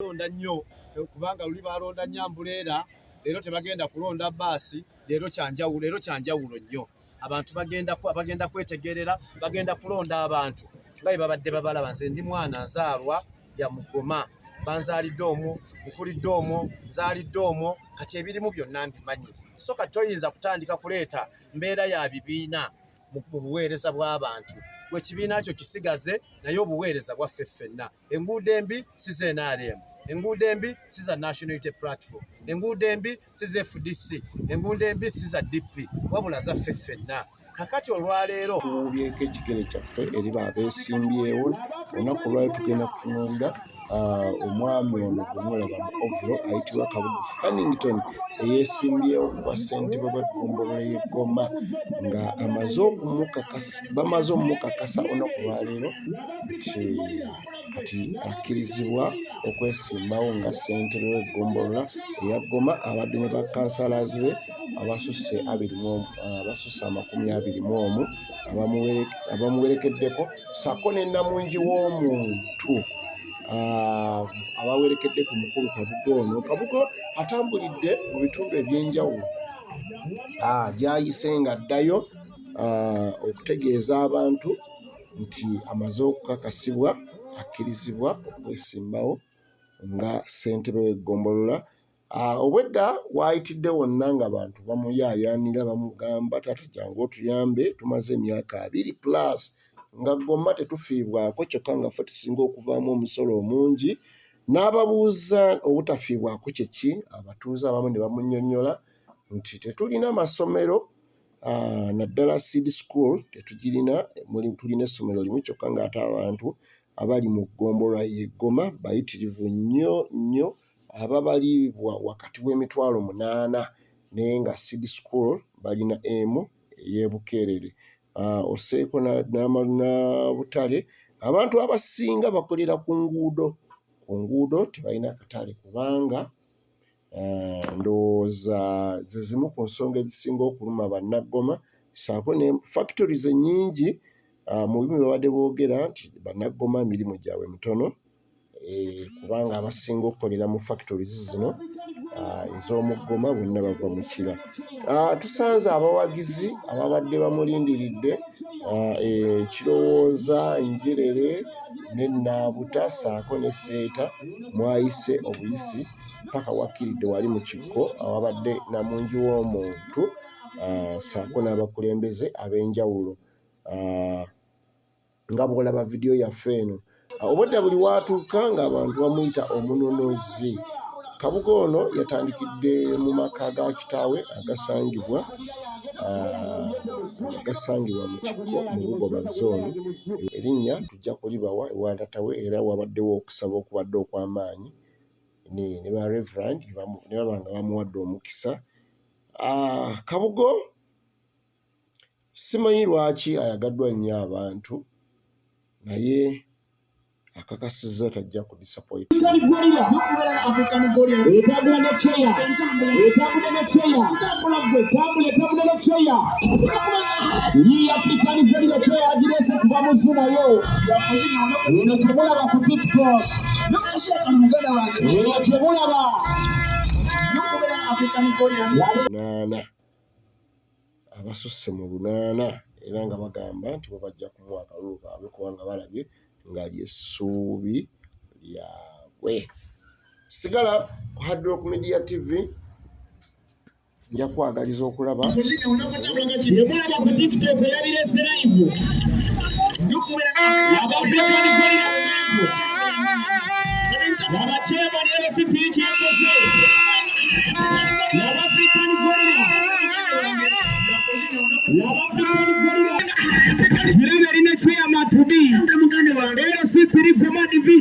balonda nnyo kubanga luli balonda Nyambuleera, leero tebagenda kulonda Baasi, leero kyanjawulo nnyo. Abantu bagenda kwetegerera, bagenda kulonda abantu nga bwe babadde babalaba. Nze ndi mwana nzaalwa ya Mugoma, banzaalidde omwo, nkulidde omwo, nzaalidde omwo, kati ebirimu byonna mbimanyi. So kati toyinza kutandika kuleeta mbeera ya bibiina mu buweereza bw'abantu. Gwe kibiina kyo kisigaze naye obuweereza bwaffe ffenna. Enguudo embi si ze NRM, enguudo embi si za National Unity Platform, enguudo embi si za FDC, enguudo embi si za DP, wabula zaffe ffenna. Kakati olwaleero tubyeko ekigere kyaffe eri abeesimbyewo. Olunaku lwali tugenda kutunuulira omwami ono gwemulaba mu ovulo ayitibwa Kabugu Hannington eyeesimbyewo ku ssentebe bw'eggombolola y'e Goma nga bamaze omumukakasa olunaku lwaleero kati akkirizibwa okwesimbawo nga ssentebe w'eggombolola eya Goma. Abadde ne bakansalazi be abasusse 21 abamuwerekeddeko ssaako ne Namungi w'omuntu abawerekedde ku mukulu Kabugo ono. Kabugo atambulidde mu bitundu ebyenjawulo gy'ayise ng'addayo okutegeeza abantu nti amaze okukakasibwa akkirizibwa okwesimbawo nga ssentebe w'eggombolola. Obwedda waayitidde wonna ng'abantu bamuyaayaanira bamugamba taata jangu otuyambe, tumaze emyaka 2+ nga Goma tetufiibwako kyokka nga ffe tusinga okuvaamu omusolo omungi. N'ababuuza obutafiibwako kyeki, abatuuze abamu ne bamunnyonnyola nti tetulina masomero naddala seed school tetugirina, tulina essomero limu kyokka ng'ate abantu abali mu ggombolola y'e Goma bayitirivu nnyo ababalibwa wakati w'8,000 naye nga seed school balina emu ey'e Bukeerere. Oseeko na Butale abantu abasinga bakolera ku nguudo tebalina katale kubanga ndowooza ze zimu ku nsonga ezisinga okuluma bannagoma. Ssaako ne factories ennyingi mu bimu babadde boogera nti bannagoma emirimu gyabwe mitono kubanga abasinga okukolera mu factories zino ez'omu Goma bonna bava mu kira. Tusanze abawagizi ababadde bamulindiridde Kirowooza, Njerere ne Naabuta ssaako ne Seeta mwayise obuyisi paka wakkiridde wali mu kikko awabadde Namungi w'omuntu ssaako n'abakulembeze ab'enjawulo nga bw'olaba vidiyo yaffe eno. Obwedda buli watuuka ng'abantu bamuyita omunonozi. Kabugo ono yatandikidde mu maka ga kitaawe agasangibwa mu Kikko mu Bugoba zone. Erinnya tujja kulibawa ewa taatawe era wabaddewo okusaba okubadde okw'amaanyi ne ba Reverend ne baba nga bamuwadde omukisa. Kabugo simanyi lwaki ayagaddwa nnyo abantu naye akakasizza tajja ku disappoint. Abasusse mu 8 era nga bagamba nti bajja kumuwa akalulu kaabwe kubanga balabye nga ly'essuubi lyabwe. Sigala ku Hard Rock Media TV, nja kwagaliza okulaba Chairman to be